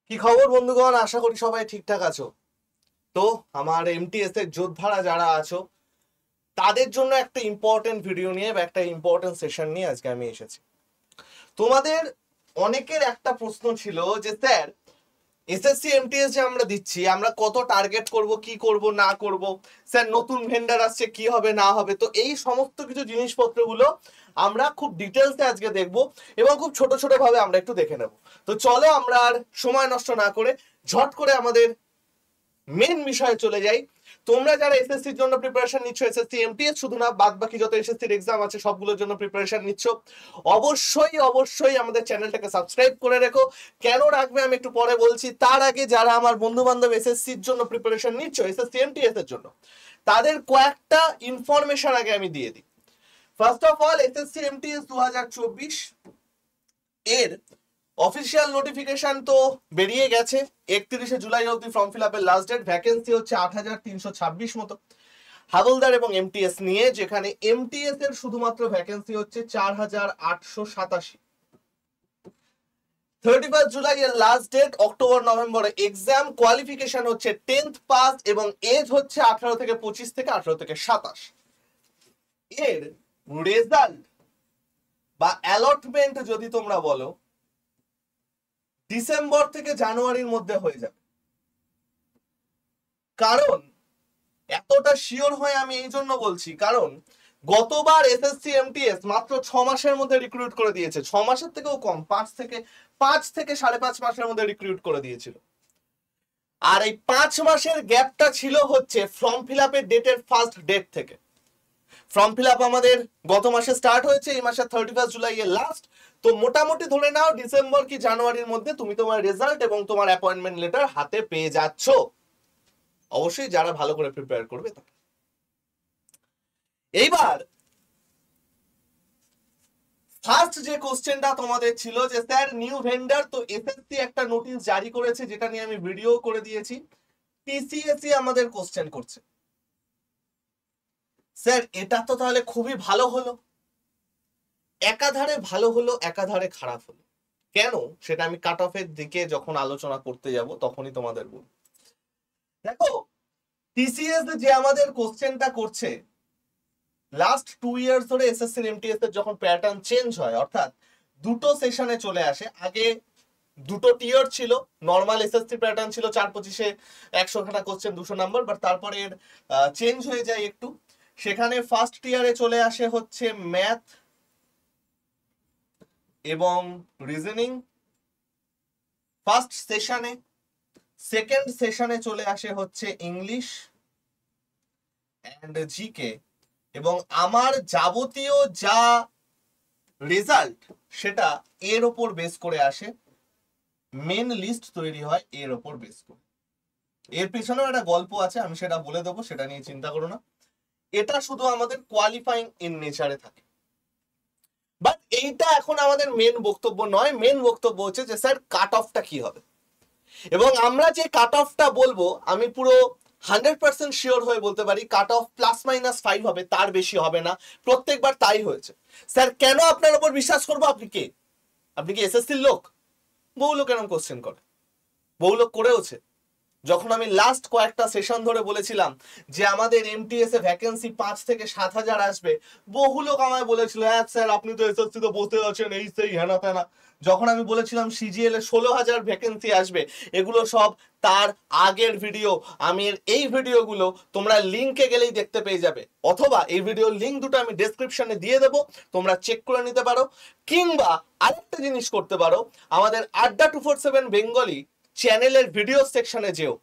কি খবর বন্ধুগণ, আশা করি সবাই ঠিকঠাক আছো। তো আমার এমটিএস এর যোদ্ধারা যারা আছো তাদের জন্য একটা ইম্পর্টেন্ট ভিডিও নিয়ে বা একটা ইম্পর্টেন্ট সেশন নিয়ে আজকে আমি এসেছি। তোমাদের অনেকের একটা প্রশ্ন ছিল যে স্যার, এসএসসি এমটিএস যে আমরা দিচ্ছি, আমরা কত টার্গেট করব, কি করব না করব, স্যার নতুন ভেন্ডার আসছে কি হবে না হবে। তো এই সমস্ত কিছু জিনিসপত্রগুলো আমরা খুব ডিটেলসে আজকে দেখব এবং খুব ছোট ছোট ভাবে আমরা একটু দেখে নেব। তো চলো আমরা আর সময় নষ্ট না করে ঝট করে আমাদের মেন বিষয়ে চলে যাই। তোমরা যারা এসএসসির জন্য প্রিপারেশন নিচ্ছ, এসএসসি এমটিএস শুধু না, বাদ বাকি যত এসএসসির এক্সাম আছে সবগুলোর জন্য প্রিপারেশন নিচ্ছ, অবশ্যই অবশ্যই আমাদের চ্যানেলটাকে সাবস্ক্রাইব করে রেখো। কেন রাখবে আমি একটু পরে বলছি। তার আগে যারা আমার বন্ধু বান্ধব এসএসসির জন্য প্রিপারেশন নিচ্ছ, এসএসসি এমটিএস এর জন্য, তাদের কয়েকটা ইনফরমেশন আগে আমি দিয়ে দিই। First of all, SSC MTS 2024 এর অফিসিয়াল নোটিফিকেশন তো বেরিয়ে গেছে। 31শে জুলাই অবধি ফর্ম ফিল আপের লাস্ট ডেট। ভ্যাকেন্সি হচ্ছে 8,326 মতো হাবলদার এবং এমটিএস নিয়ে, যেখানে এমটিএস এর শুধুমাত্র ভ্যাকেন্সি হচ্ছে 4,887। 31 জুলাই এর লাস্ট ডেট। অক্টোবর নভেম্বরে এক্সাম। কোয়ালিফিকেশন হচ্ছে 10th পাস এবং এজ হচ্ছে 18 থেকে 25 থেকে 18 থেকে 27। এর রেজাল্ট বা অ্যালটমেন্ট যদি তোমরা বলো, ডিসেম্বর থেকে জানুয়ারির মধ্যে হয়ে যাবে। কারণ এতটা শিওর হয়ে আমি এই জন্য বলছি, কারণ গতবার এসএসসি এমটিএস মাত্র 6 মাসের মধ্যে রিক্রুট করে দিয়েছে। 6 মাসের থেকেও কম, 5 থেকে 5.5 মাসের মধ্যে রিক্রুট করে দিয়েছিল। আর এই 5 মাসের গ্যাপটা ছিল হচ্ছে ফর্ম ফিল আপের ডেটের ফার্স্ট ডেট থেকে। ফর্ম ফিল আপ আমাদের গত মাসে স্টার্ট হয়েছে, এই মাসের 31 জুলাই এর লাস্ট। তো মোটামুটি ধরে নাও ডিসেম্বর কি জানুয়ারির মধ্যে তুমি তোমার রেজাল্ট এবং তোমার অ্যাপয়েন্টমেন্ট লেটার হাতে পেয়ে যাচ্ছ, অবশ্যই যারা ভালো করে প্রিপেয়ার করবে। এইবার ফার্স্ট যে কোশ্চেনটা তোমাদের ছিল যে স্যার নিউ ভেন্ডার, তো এসএসসি একটা নোটিশ জারি করেছে যেটা নিয়ে আমি ভিডিও করে দিয়েছি। টিসিএসসি আমাদের কোশ্চেন করছে, স্যার এটা তো তাহলে খুবই ভালো হলো। একাধারে ভালো হলো, একাধারে খারাপ হলো। কেন সেটা আমি কাট অফের দিকে যখন আলোচনা করতে যাব তখনই তোমাদের বলবো। দেখো, টিসিএস যে আমাদের কোশ্চেনটা করছে, লাস্ট 2 ইয়ার্স ধরে এসএসসি এমটিএস এর যখন প্যাটার্ন চেঞ্জ হয়, অর্থাৎ দুটো সেশনে চলে আসে। আগে দুটো টিয়ার ছিল, নর্মাল এসএসসি প্যাটার্ন ছিল 4-25-এ 100 খানা কোশ্চেন 200 নাম্বার, বাট তারপরে চেঞ্জ হয়ে যায় একটু। সেখানে ফার্স্ট টিয়ারে চলে আসে হচ্ছে ম্যাথ এবং রিজনিং ফার্স্ট সেশনে। সেকেন্ড সেশনে চলে আসে হচ্ছে ইংলিশ অ্যান্ড জিকে, এবং আমার যাবতীয় যা রেজাল্ট সেটা এর ওপর বেস করে আসে। মেন লিস্ট তৈরি হয় এর ওপর বেস করে। এর পিছনেও একটা গল্প আছে, আমি সেটা বলে দেবো, সেটা নিয়ে চিন্তা করো না। এটা শুধু আমাদের কোয়ালিফাইং ইন নেচারে থাকে। বাট এইটা এখন আমাদের মেন বক্তব্য নয়। মেন বক্তব্য হচ্ছে যে স্যার কাট অফটা কি হবে, এবং আমরা যে কাট অফটা বলবো আমি পুরো 100% শিওর হয়ে বলতে পারি কাট অফ ±5 হবে, তার বেশি হবে না। প্রত্যেকবার তাই হয়েছে। স্যার কেন আপনার উপর বিশ্বাস করবো? আপনি কে? আপনি কি এসএসসির লোক? বহু লোক এরকম কোশ্চেন করে, বহু লোক করেওছে। যখন আমি লাস্ট কয়েকটা সেশন ধরে বলেছিলাম যে আমাদের এমটিএস এ ভ্যাকেন্সি 5 থেকে 7,000 আসবে, বহু লোক আমায় বলেছিল হ্যাঁ স্যার আপনি তো এসএসসি তো বসে আছেন, এই সেই হেনা তেনা। যখন আমি বলেছিলাম সিজিএল এ 16,000 ভ্যাকেন্সি আসবে, এগুলো সব তার আগের ভিডিও। আমি এই ভিডিওগুলো তোমরা লিঙ্কে গেলেই দেখতে পেয়ে যাবে, অথবা এই ভিডিওর লিঙ্ক দুটো আমি ডেসক্রিপশনে দিয়ে দেবো, তোমরা চেক করে নিতে পারো। কিংবা আরেকটা জিনিস করতে পারো, আমাদের আড্ডা 247 বেঙ্গলি চ্যানেলের ভিডিও সেকশনে যেও,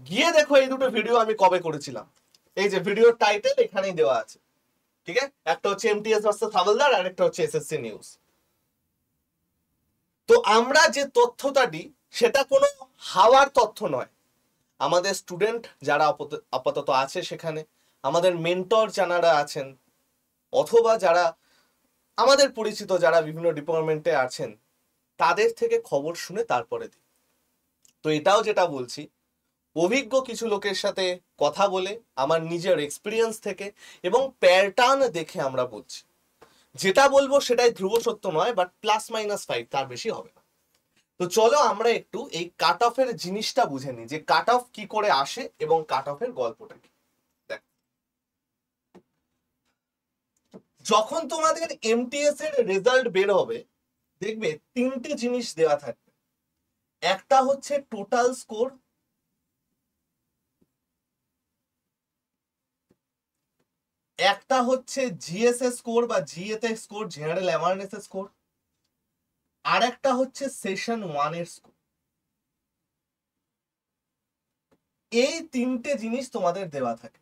গিয়ে দেখো এই দুটো ভিডিও আমি কবে করেছিলাম। এই যে ভিডিওর টাইটেল এখানেই দেওয়া আছে, ঠিক আছে? একটা হচ্ছে এমটিএস ভার্সেস হাবলদার আর একটা হচ্ছে এসএসসি নিউজ। তো আমরা যে তথ্যটা দিই সেটা কোনো হাওয়ার তথ্য নয়। আমাদের স্টুডেন্ট যারা আপাতত আছে সেখানে, আমাদের মেন্টর যারা আছেন, অথবা যারা আমাদের পরিচিত যারা বিভিন্ন ডিপার্টমেন্টে আছেন, তাদের থেকে খবর শুনে তারপরে দিই। তো এটাও যেটা বলছি, অভিজ্ঞ কিছু লোকের সাথে কথা বলে, আমার নিজের এক্সপিরিয়েন্স থেকে এবং প্যাটার্ন দেখে আমরা বলছি। যেটা বলবো সেটাই ধ্রুব সত্য নয়, বাট ±5, তার বেশি হবে না। তো চলো আমরা একটু এই কাট অফের জিনিসটা বুঝে নিই, যে কাট অফ কি করে আসে এবং কাট অফের গল্পটা কি। যখন তোমাদের এমটিএস এর রেজাল্ট বের হবে, দেখবে তিনটে জিনিস দেওয়া থাকবে। একটা হচ্ছে টোটাল স্কোর, একটা হচ্ছে জিএসএস স্কোর বা জিএতে স্কোর, জেনারেল অ্যাওয়ারনেস স্কোর, আর একটা হচ্ছে সেশন 1 এর স্কোর। এই তিনটে জিনিস তোমাদের দেওয়া থাকে।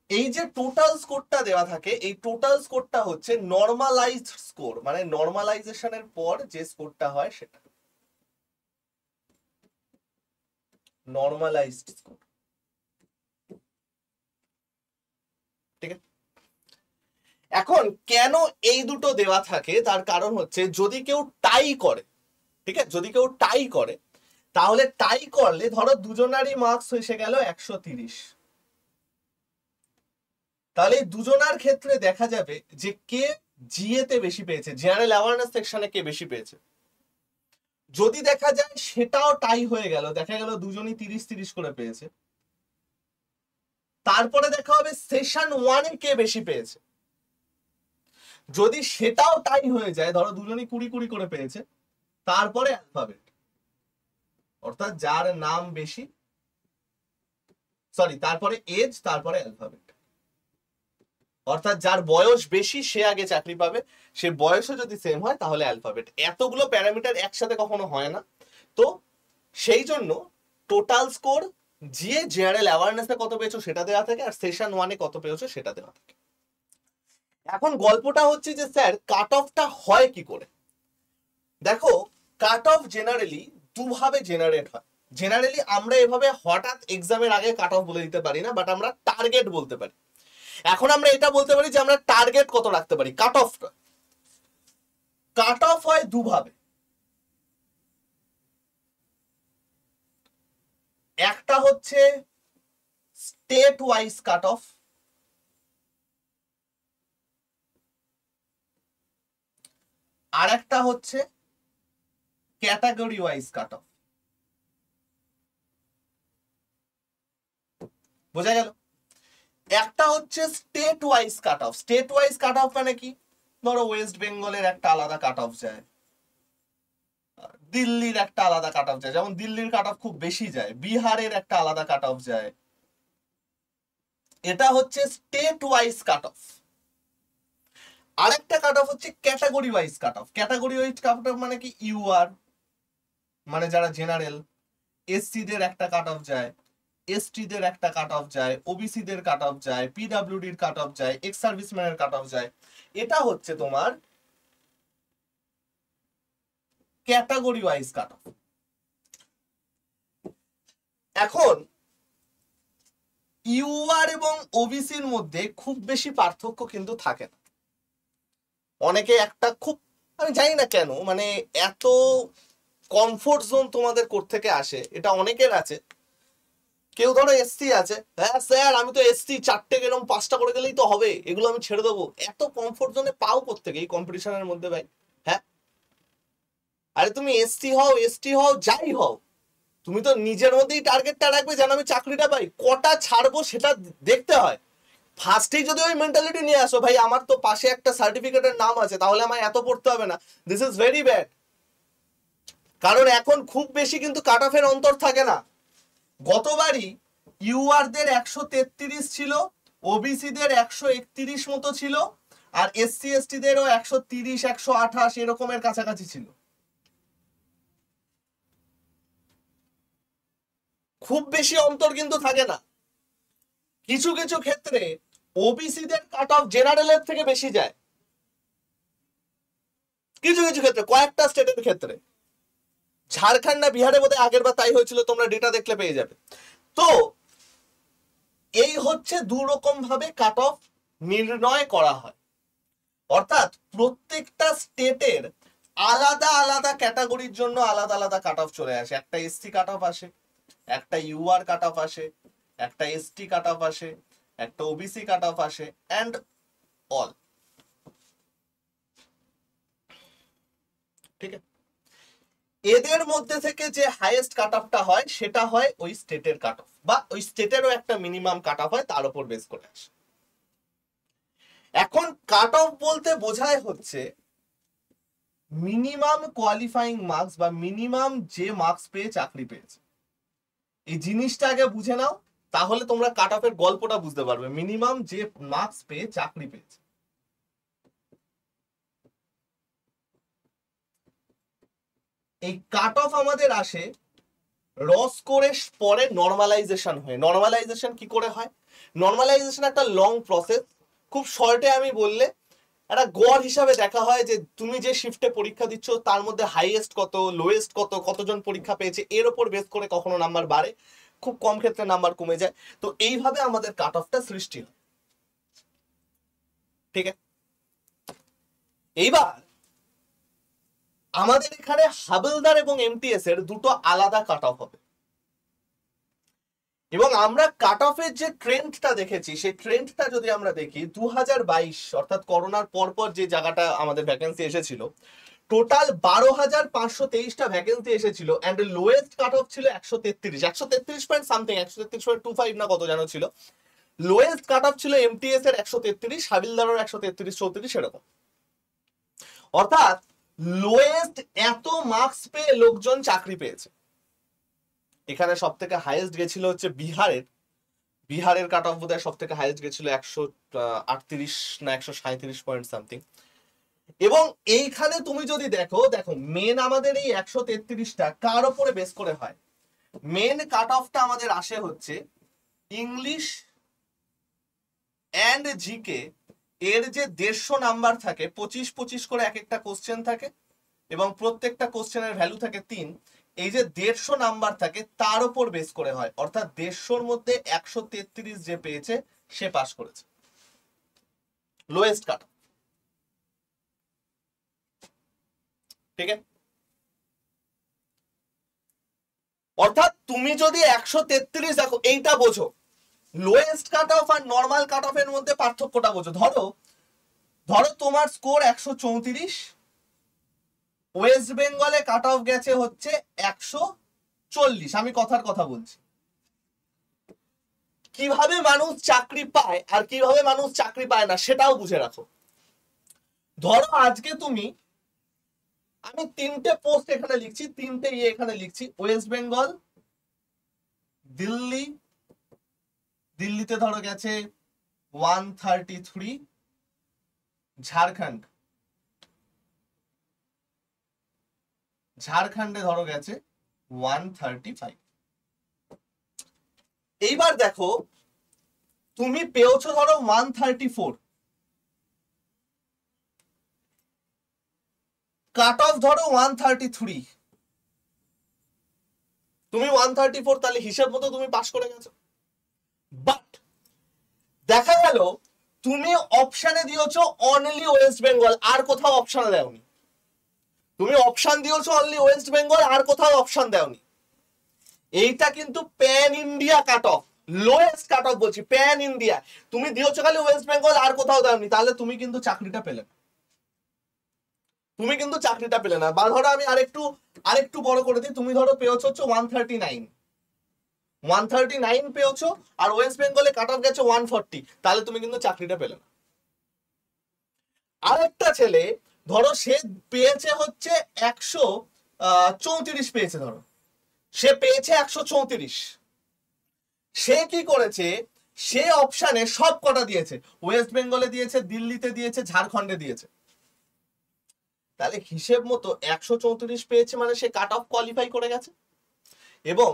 এই যে টোটাল স্কোরটা দেওয়া থাকে, এই টোটাল স্কোরটা হচ্ছে নরমালাইজড স্কোর, মানে নরমালাইজেশনের পর যে স্কোরটা হয় সেটা নরমালাইজড স্কোর। ঠিক আছে, এখন কেন এই দুটো দেওয়া থাকে তার কারণ হচ্ছে যদি কেউ টাই করে, ঠিক আছে, যদি কেউ টাই করে তাহলে টাই করলে ধরো দুজনারই মার্কস এসে গেল 130, তাহলে দুজনার ক্ষেত্রে দেখা যাবে যে কে জিএতে বেশি পেয়েছে, জেনারেল অ্যাওয়ারনেস সেকশনে কে বেশি পেয়েছে। যদি দেখা যায় সেটাও টাই হয়ে গেল, দেখা গেল দুজনই 30-30 করে পেয়েছে, তারপরে দেখা হবে সেশন 1 এ কে বেশি পেয়েছে। যদি সেটাও টাই হয়ে যায়, ধরো দুজনই 20-20 করে পেয়েছে, তারপরে অ্যালফাবেট, অর্থাৎ যার নাম বেশি, সরি তারপরে এজ, তারপরে অ্যালফাবেট, অর্থাৎ যার বয়স বেশি সে আগে চাকরি পাবে, সে বয়সও যদি সেম হয় তাহলে অ্যালফাবেট। এতগুলো প্যারামিটার একসাথে কখনো হয় না, তো সেই জন্য টোটাল স্কোর, জিএ জেনারেল অ্যাওয়ারনেসে কত পেয়েছো সেটা দেওয়া থাকে, আর সেশন 1 এ কত পেয়েছো সেটা দেওয়া থাকে। এখন গল্পটা হচ্ছে যে স্যার কাট অফটা হয় কি করে। দেখো, কাট অফ জেনারেলি দুভাবে জেনারেট হয়। জেনারেলি আমরা এভাবে হঠাৎ এক্সামের আগে কাট অফ বলে দিতে পারি না, বাট আমরা টার্গেট বলতে পারি। এখন আমরা এটা বলতে পারি যে আমরা টার্গেট কত রাখতে পারি। কাট অফ হয় দুভাবে, একটা হচ্ছে স্টেট ওয়াইজ কাট অফ, আর একটা হচ্ছে ক্যাটাগরি ওয়াইজ কাট অফ। বোঝা গেল? একটা হচ্ছে state wise cut off. State wise cut off মানে কি, ধরো ওয়েস্ট বেঙ্গলের একটা আলাদা কাট অফ যায়, দিল্লির একটা আলাদা কাট অফ যায়, যেমন দিল্লির কাট অফ খুব বেশি যায়, বিহারের একটা আলাদা কাট অফ যায়, এটা হচ্ছে স্টেট ওয়াইজ কাট অফ। আরেকটা কাট অফ হচ্ছে category wise cut off. Category wise cut off মানে কি, ইউআর মানে যারা জেনারেল, এসসি দের একটা কাট অফ যায়, এসটি দের একটা কাট অফ যায়, ওবিসি দের কাট অফ যায়, পিডব্লিউডির কাট অফ যায়, এক্স সার্ভিসম্যানের কাট অফ যায়। এটা হচ্ছে তোমার ক্যাটাগরি ওয়াইজ কাট অফ। এখন ইউআর এবং ওবিসির মধ্যে খুব বেশি পার্থক্য কিন্তু থাকে না। অনেকে একটা খুব, আমি জানি না কেন, মানে এত কমফোর্ট জোন তোমাদের কোত্থেকে আসে, এটা অনেকের আছে। কেউ ধরো এসসি আছে, হ্যাঁ স্যার আমি তো এসসি, 4টে এরকম 5টা করে গেলেই তো হবে, এগুলো আমি ছেড়ে দেবো। এত কমফোর্ট জোনে পাও কোত্থেকে এই কম্পিটিশনের মধ্যে ভাই? হ্যাঁ, আরে তুমি এসসি হও, এসটি হও, যাই হও, তুমি তো নিজের মধ্যেই টার্গেটটা রাখবে যেন আমি চাকরিটা পাই। কটা ছাড়বো সেটা দেখতে হয়। ফার্স্টেই যদি ওই মেন্টালিটি নিয়ে আসো, ভাই আমার তো পাশে একটা সার্টিফিকেটের নাম আছে তাহলে আমায় এত পড়তে হবে না, দিস ইজ ভেরি ব্যাড। কারণ এখন খুব বেশি কিন্তু কাট অফের অন্তর থাকে না। গতবারই ইউআর দের 133 ছিল, ওবিসি দের 131 মতো ছিল, আর এসসি এসটি দেরও 130 128 এরকমের কাছাকাছি ছিল। খুব বেশি অন্তর কিন্তু থাকে না। কিছু কিছু ক্ষেত্রে ওবিসি দের কাট অফ জেনারেলের থেকে বেশি যায়, কিছু কিছু ক্ষেত্রে, কয়েকটা স্টেটের ক্ষেত্রে। ঝাড়খণ্ড না বিহারে বোধহয় আগের বার তাই হয়েছিল, তোমরা ডেটা দেখলে পেয়ে যাবে। তো এই হচ্ছে দু রকম ভাবে কাট অফ নির্ণয় করা হয়, অর্থাৎ প্রত্যেকটা স্টেটের আলাদা আলাদা ক্যাটাগরির জন্য আলাদা আলাদা কাট অফ চলে আসে। একটা এসসি কাট অফ আসে, একটা ইউআর কাট অফ আসে, একটা এসটি কাট অফ আসে, একটা ওবিসি কাট অফ আসে, এন্ড অল। ঠিক আছে, এদের মধ্যে থেকে যে হাইয়েস্ট কাট অফটা হয় সেটা হয় ওই স্টেটের কাট অফ, বা ওই স্টেটেরও একটা মিনিমাম কাট অফ হয়, তার উপর বেস করে আসে। এখন কাট অফ বলতে বোঝায় হচ্ছে মিনিমাম কোয়ালিফাইং মার্কস বা মিনিমাম যে মার্কস পেয়ে চাকরি পেয়েছে। এই জিনিসটা আগে বুঝে নাও, তাহলে তোমরা কাট অফের গল্পটা বুঝতে পারবে। মিনিমাম যে মার্কস পেয়ে চাকরি পেয়েছে, এই কাট অফ আমাদের আসে র স্কোরের পরে নর্মালাইজেশন হয়ে। নর্মালাইজেশন কি করে হয়? নর্মালাইজেশন একটা লং প্রসেস। খুব শর্টে আমি বললে একটা গড় হিসাবে দেখা হয় যে তুমি যে শিফটে পরীক্ষা দিচ্ছ তার মধ্যে হাইয়েস্ট কত, লোয়েস্ট কত, কতজন পরীক্ষা পেয়েছে, এর উপর বেস করে কখনো নাম্বার বাড়ে, খুব কম ক্ষেত্রে নাম্বার কমে যায়। তো এইভাবে আমাদের কাট অফটা সৃষ্টি হয়। ঠিক আছে, এইবার আমাদের এখানে হাবিলদার এবং এমটিএস এর দুটো আলাদা কাট অফ হবে, এবং আমরা কাট অফের যে ট্রেন্ডটা দেখেছি সেই ট্রেন্ডটা যদি আমরা দেখি 2022 অর্থাৎ করোনার পরপর যে জায়গাটা আমাদের ভ্যাকেন্সি এসেছিল, টোটাল 12,523টা ভ্যাকেন্সি এসেছিল, এন্ড লোয়েস্ট কাট অফ ছিল 133 পয়েন্ট সামথিং, 133.25 না কত জানো ছিল। লোয়েস্ট কাট অফ ছিল এমটিএস এর 133, হাবিলদারের 133-34 এরকম। অর্থাৎ লোয়েস্ট এত মার্কস পেয়ে লোকজন চাকরি পেয়েছে। এখানে সব থেকে হাইয়েস্ট গেছিল হচ্ছে বিহারের কাট অফ বোধহয় সব থেকে হাইয়েস্ট গেছিল 138 না 137 পয়েন্ট সামথিং। এবং এইখানে তুমি যদি দেখো মেন আমাদের এই 133টা কার উপরে বেস করে হয়? মেন কাট অফটা আমাদের আসে হচ্ছে ইংলিশ এন্ড জিকে এর যে 150 নাম্বার থাকে, 25 করে এক একটা কোশ্চেন থাকে, এবং প্রত্যেকটা কোশ্চেনের ভ্যালু থাকে 3। এই যে 150 নাম্বার থাকে তার উপর বেস করে হয়, অর্থাৎ 150-র মধ্যে 133 যে পেয়েছে সে পাস করেছে, লোয়েস্ট কাট। ঠিক আছে, অর্থাৎ তুমি যদি 133 দেখো, এইটা বোঝো lowest cut of R normal cut off এর মধ্যে পার্থক্যটা বোঝো। ধরো তোমার স্কোর 134, ওয়েস্ট বেঙ্গলে কাট অফ গেছে হচ্ছে 140, আমি কথার কথা বলছি। কিভাবে মানুষ চাকরি পায় আর কিভাবে মানুষ চাকরি পায় না সেটাও বুঝে রাখো। ধরো আজকে তুমি, আমি 3টে পোস্ট এখানে লিখছি, 3টে এখানে লিখছি, ওয়েস্ট বেঙ্গল, দিল্লিতে ধরো গেছে 133, ঝাড়খণ্ডে ধরো গেছে 135। এইবার দেখো তুমি পেয়েছো ধরো 134, কাট অফ ধরো 133, তুমি 134, তাহলে হিসাব মতো তুমি পাস করে গেছো। বাট দেখা গেল তুমি অপশনে দিয়েছো অনলি ওয়েস্ট বেঙ্গল, আর কোথাও অপশনে দেওনি। তুমি অপশন দিয়েছো অনলি ওয়েস্ট বেঙ্গল, আর কোথাও অপশন দেওনি। এইটা কিন্তু pan India cut off, lowest cut of বলছি, প্যান ইন্ডিয়া। তুমি দিয়েছো খালি ওয়েস্ট বেঙ্গল, আর কোথাও দেওনি, তাহলে তুমি কিন্তু চাকরিটা পেলে না। বা ধরো আমি আরেকটু বড় করে দিই, তুমি ধরো পেয়েছো হচ্ছে 139 পেয়েছো, আর ওয়েস্ট বেঙ্গলে কাট অফ গেছে 140, তাহলে তুমি কিন্তু চাকরিটা পেলে না। আরেকটা ছেলে ধরো সে পেয়েছে হচ্ছে 134 পেয়েছে, ধরো সে পেয়েছে 134, সে কি করেছে, সে অপশনে সব কটা দিয়েছে, ওয়েস্ট বেঙ্গলে দিয়েছে, দিল্লিতে দিয়েছে, ঝাড়খণ্ডে দিয়েছে। তাহলে হিসেব মতো 134 পেয়েছে, মানে সে কাট অফ কোয়ালিফাই করে গেছে। এবং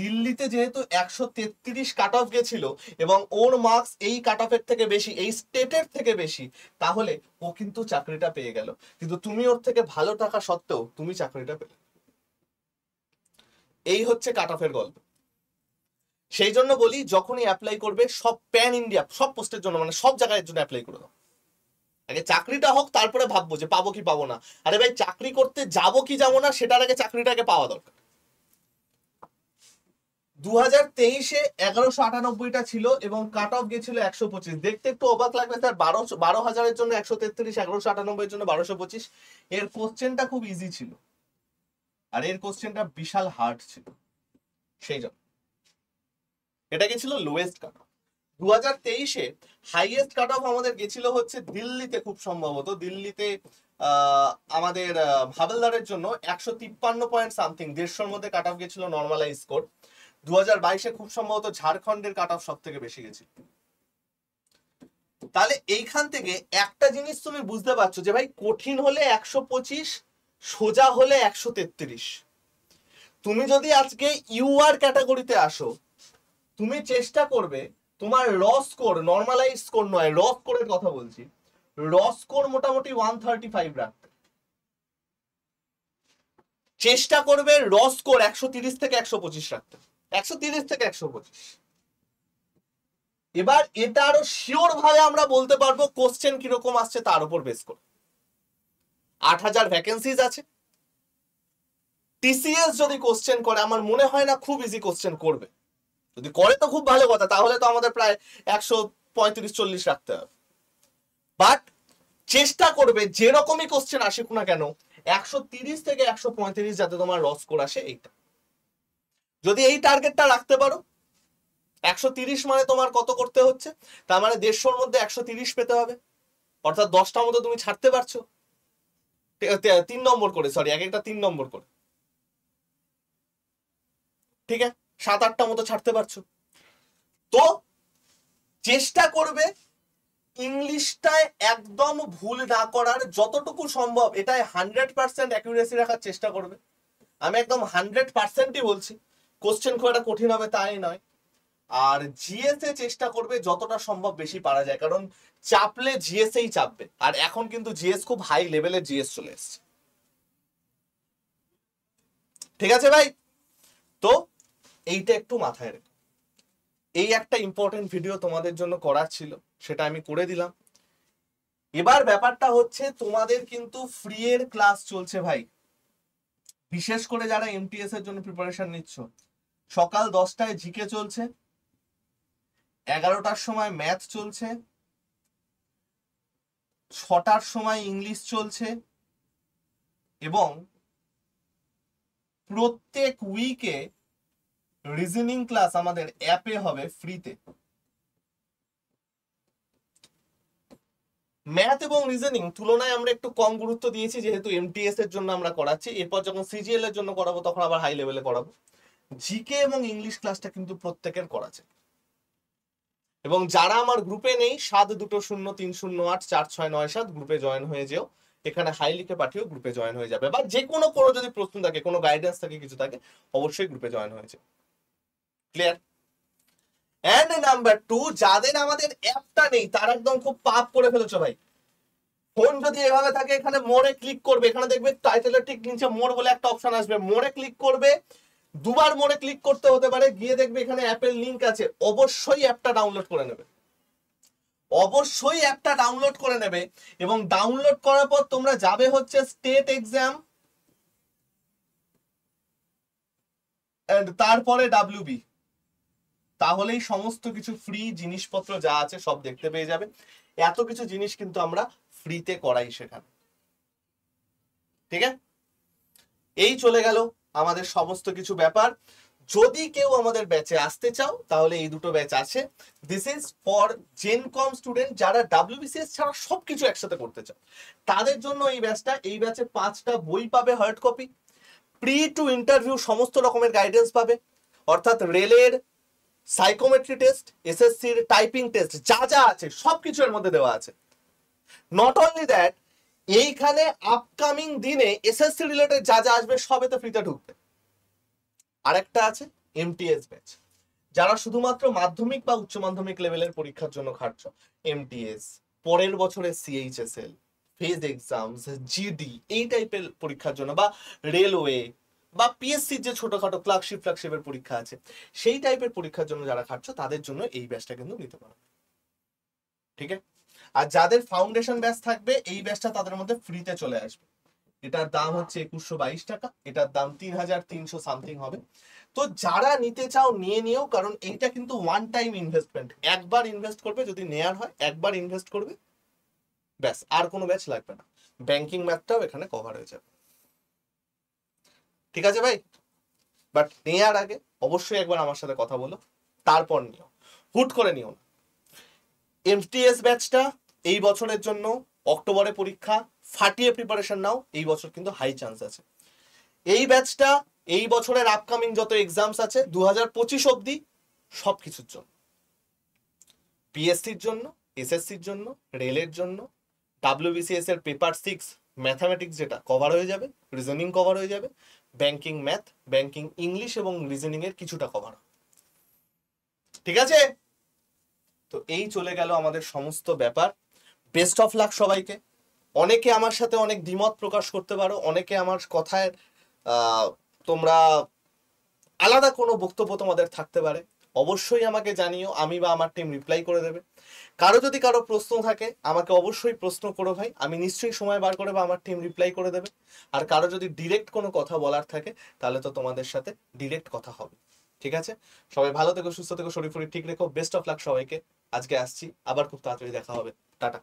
দিল্লিতে যেহেতু 133 কাট অফ গেছিল এবং ওর মার্কস এই কাট অফের থেকে বেশি, এই স্টেটের থেকে বেশি, তাহলে ও কিন্তু চাকরিটা পেয়ে গেল। কিন্তু তুমি ওর থেকে ভালো টাকা সত্ত্বেও তুমি চাকরিটা পেলে। এই হচ্ছে কাট অফের গল্প। সেই জন্য বলি, যখনই অ্যাপ্লাই করবে সব প্যান ইন্ডিয়া সব পোস্টের জন্য, মানে সব জায়গার জন্য অ্যাপ্লাই করে দাও। আগে চাকরিটা হোক, তারপরে ভাববো যে পাবো কি পাবো না। আরে ভাই, চাকরি করতে যাবো কি যাবো না সেটার আগে চাকরিটাকে পাওয়া দরকার। 2023-এ 1198টা ছিল এবং কাট অফ গেছিল 125। দেখতে একটু অবাক লাগবে স্যার, 12,000-এর জন্য 133, 1198-এর জন্য 1225। এর কোশ্চেনটা খুব ইজি ছিল। আর এর কোশ্চেনটা বিশাল হার্ড ছিল, সেই জন্য এটা কি ছিল লোয়েস্ট কাট অফ। 2023-এ হাইয়েস্ট কাট অফ আমাদের গেছিল হচ্ছে দিল্লিতে, খুব সম্ভবত দিল্লিতে আমাদের হাবিলদারের জন্য 153 পয়েন্ট সামথিং, 150-এর মধ্যে কাট অফ গেছিল নর্মালাইজ স্কোর। 2022-এ খুব সম্ভবত ঝাড়খণ্ডের কাট অফ সব থেকে বেশি গেছিল। তাহলে এইখান থেকে একটা জিনিস তুমি বুঝতে পারছো যে ভাই কঠিন হলে 125, সোজা হলে 133। তুমি যদি আজকে ইউআর ক্যাটাগরিতে আসো, তুমি চেষ্টা করবে তোমার র স্কোর, নর্মালাইজ স্কোর নয়, র স্কোরের কথা বলছি, র স্কোর মোটামুটি 135 রাখতে চেষ্টা করবে, র স্কোর 130 থেকে 125 রাখতে, 130 থেকে 125। এবার এটা আরো শিওর ভাবে আমরা বলতে পারবো কোশ্চেন কিরকম আসছে তার উপর বেস করে। 8000 ভ্যাকেন্সিজ আছে। টিসিএস যদি কোশ্চেন করে, আমার মনে হয় না খুব ইজি কোশ্চেন করবে, যদি করে তো খুব ভালো কথা, তাহলে তো আমাদের প্রায় 135-40 রাখতে হবে। বাট চেষ্টা করবে যেরকমই কোশ্চেন আসুক না কেন 130 থেকে 135 যাতে তোমার র স্কোর আসে, এইটা যদি এই টার্গেটটা রাখতে পারো, 130 মানে তোমার কত করতে হচ্ছে, তার মানে 150-এর মধ্যে 130 পেতে হবে, অর্থাৎ 10টার মধ্যে তুমি ছাড়তে পারছো 3 নম্বর করে, সরি এক একটা 3 নম্বর করে, ঠিক আছে, 7-8টা মতো ছাড়তে পারছো। তো চেষ্টা করবে ইংলিশটায় একদম ভুল না করার, যতটুকু সম্ভব এটাই 100% অ্যাকুরেসি রাখার চেষ্টা করবে। আমি একদম 100%ই বলছি, কোশ্চেন খুব একটা কঠিন হবে তাই নয়। আর জিএস এ চেষ্টা করবে যতটা সম্ভব বেশি পারা যায়, কারণ চাপলে জিএস এই চাপবে, আর এখন কিন্তু জিএস খুব হাই লেভেলের জিএস চলে এসছে, ঠিক আছে ভাই? তো এইটা একটু মাথায় রেখো। এই একটা ইম্পর্টেন্ট ভিডিও তোমাদের জন্য করার ছিল, সেটা আমি করে দিলাম। এবার ব্যাপারটা হচ্ছে তোমাদের কিন্তু ফ্রি এর ক্লাস চলছে ভাই, বিশেষ করে যারা এমটিএস এর জন্য প্রিপারেশন নিচ্ছ। সকাল 10টায় জিকে চলছে, 11টার সময় ম্যাথ চলছে, 6টার সময় ইংলিশ চলছে, এবং প্রত্যেক উইকে রিজনিং ক্লাস আমাদের অ্যাপে হবে ফ্রিতে। ম্যাথ এবং রিজনিং তুলনায় আমরা একটু কম গুরুত্ব দিয়েছি, যেহেতু এমটিএস এর জন্য আমরা করাচ্ছি, এরপর যখন সিজিএল এর জন্য করাবো তখন আবার হাই লেভেলে করাবো। জিকে এবং ইংলিশ ক্লাসটা কিন্তু প্রত্যেকের করাছে, এবং যারা আমার গ্রুপে নেই 722030084697 গ্রুপে জয়েন হয়ে যেও, এখানে হাই লিখে পাঠিয়েও গ্রুপে জয়েন হয়ে যাবে, বা যে কোনো যদি প্রশ্ন থাকে, কোনো গাইডেন্স থাকে, কিছু থাকে, অবশ্যই গ্রুপে জয়েন হয়েছে। ক্লিয়ার? এন্ড নাম্বার 2, যাদের আমাদের অ্যাপটা নেই তারা একদম খুব পাপ করে ফেলেছো ভাই। ফোন যদি এভাবে থাকে, এখানে মোড়ে ক্লিক করবে, এখানে দেখবে টাইটেলের ঠিক নিচে মোড় বলে একটা অপশন আসবে, মোড়ে ক্লিক করবে, দুবার মোড়ে ক্লিক করতে হতে পারে, গিয়ে দেখবে এখানে অ্যাপের লিংক আছে, অবশ্যই অ্যাপটা ডাউনলোড করে নেবে, অবশ্যই অ্যাপটা ডাউনলোড করে নেবে। এবং ডাউনলোড করার পর তোমরা যাবে হচ্ছে স্টেট এক্সাম, তারপরে ডাব্লিউবি, তাহলেই সমস্ত কিছু ফ্রি জিনিসপত্র যা আছে সব দেখতে পেয়ে যাবে। এত কিছু জিনিস কিন্তু আমরা ফ্রিতে করাই সেখানে, ঠিক আছে? এই চলে গেল আমাদের সমস্ত কিছু ব্যাপার। যদি কেউ আমাদের ব্যাচে আসতে চাও তাহলে এই দুটো ব্যাচ আছে। দিস ইজ ফর জেনকম স্টুডেন্ট যারা ডাব্লিউবিসিএস ছাড়া সবকিছু একসাথে করতে চাও, তাদের জন্য এই ব্যাচটা। এই ব্যাচে 5টা বই পাবে hard copy, pre to interview সমস্ত রকমের গাইডেন্স পাবে, অর্থাৎ রেলের সাইকোমেট্রি টেস্ট, এসএসসির টাইপিং টেস্ট, যা যা আছে সবকিছু এর মধ্যে দেওয়া আছে। নট অনলি দ্যাট, এইখানে আপকামিং দিনে এসএসসি রিলেটেড যা যা আসবে সবেতে ফ্রিতে ঢুকবে। আরেকটা আছে এমটিএস ব্যাচ, যারা শুধুমাত্র মাধ্যমিক বা উচ্চ মাধ্যমিক লেভেলের পরীক্ষার জন্য খাটছ, এমটিএস, পরের বছরে সিএইচএসএল, ফেজ এক্সামস, জিডি, এই টাইপের পরীক্ষার জন্য, বা রেলওয়ে বা পিএসসি যে ছোটখাটো ক্লার্কশিপের পরীক্ষা আছে, সেই টাইপের পরীক্ষার জন্য যারা খাটছ তাদের জন্য এই ব্যাচটা কিন্তু নিতে পারো, ঠিক আছে? আর যাদের ফাউন্ডেশন ব্যাচ থাকবে, এই ব্যাচটা তাদের মধ্যে ফ্রিতে চলে আসবে। এটার দাম হচ্ছে 2122 টাকা, এটার দাম 3300 সামথিং হবে। তো যারা নিতে চাও নিয়ে নিও, কারণ এইটা কিন্তু ওয়ান টাইম ইনভেস্টমেন্ট, একবার ইনভেস্ট করবে, যদি নেয়ার হয় একবার ইনভেস্ট করবে, ব্যাস, আর কোনো ব্যাচ লাগবে না, ব্যাংকিং ম্যাথটাও এখানে কভার হয়ে যাবে। ঠিক আছে ভাই? বাট নেওয়ার আগে অবশ্যই একবার আমার সাথে কথা বলো, তারপর নিও, হুট করে নিও না। এমটিএস ব্যাচটা এই বছরের জন্য অক্টোবরে পরীক্ষা, ফাটিয়ে প্রিপারেশন নাও, এই বছর কিন্তু হাই চান্স আছে। এই ব্যাচটা এই বছরের আপকামিং যত এক্সামস আছে 2025 অবধি সবকিছুর জন্য, পিএসসির জন্য, এসএসসির জন্য, রেলের জন্য, ডাব্লিউবিসিএস এর পেপার 6 ম্যাথামেটিক্স যেটা কভার হয়ে যাবে, রিজনিং কভার হয়ে যাবে, ব্যাংকিং ম্যাথ, ব্যাংকিং ইংলিশ এবং রিজনিং এর কিছুটা কভার। ঠিক আছে? তো এই চলে গেল আমাদের সমস্ত ব্যাপার। বেস্ট অফ লাক সবাইকে। অনেকে আমার সাথে অনেক দ্বিমত প্রকাশ করতে পারো, অনেকে আমার কথায় তোমরা আলাদা কোনো বক্তব্য তোমাদের থাকতে পারে, অবশ্যই আমাকে জানিও, আমি বা আমার টিম রিপ্লাই করে দেবে। কারো প্রশ্ন থাকে আমাকে অবশ্যই প্রশ্ন করো ভাই, আমি নিশ্চয়ই সময় বার করে বা আমার টিম রিপ্লাই করে দেবে। আর কারো যদি ডিরেক্ট কোনো কথা বলার থাকে তাহলে তো তোমাদের সাথে ডিরেক্ট কথা হবে। ঠিক আছে? সবাই ভালো থেকো, সুস্থ থেকো, শরীর ফরীর ঠিক রেখো। বেস্ট অফ লাক সবাইকে। আজকে আসছি, আবার খুব তাড়াতাড়ি দেখা হবে। টাটা।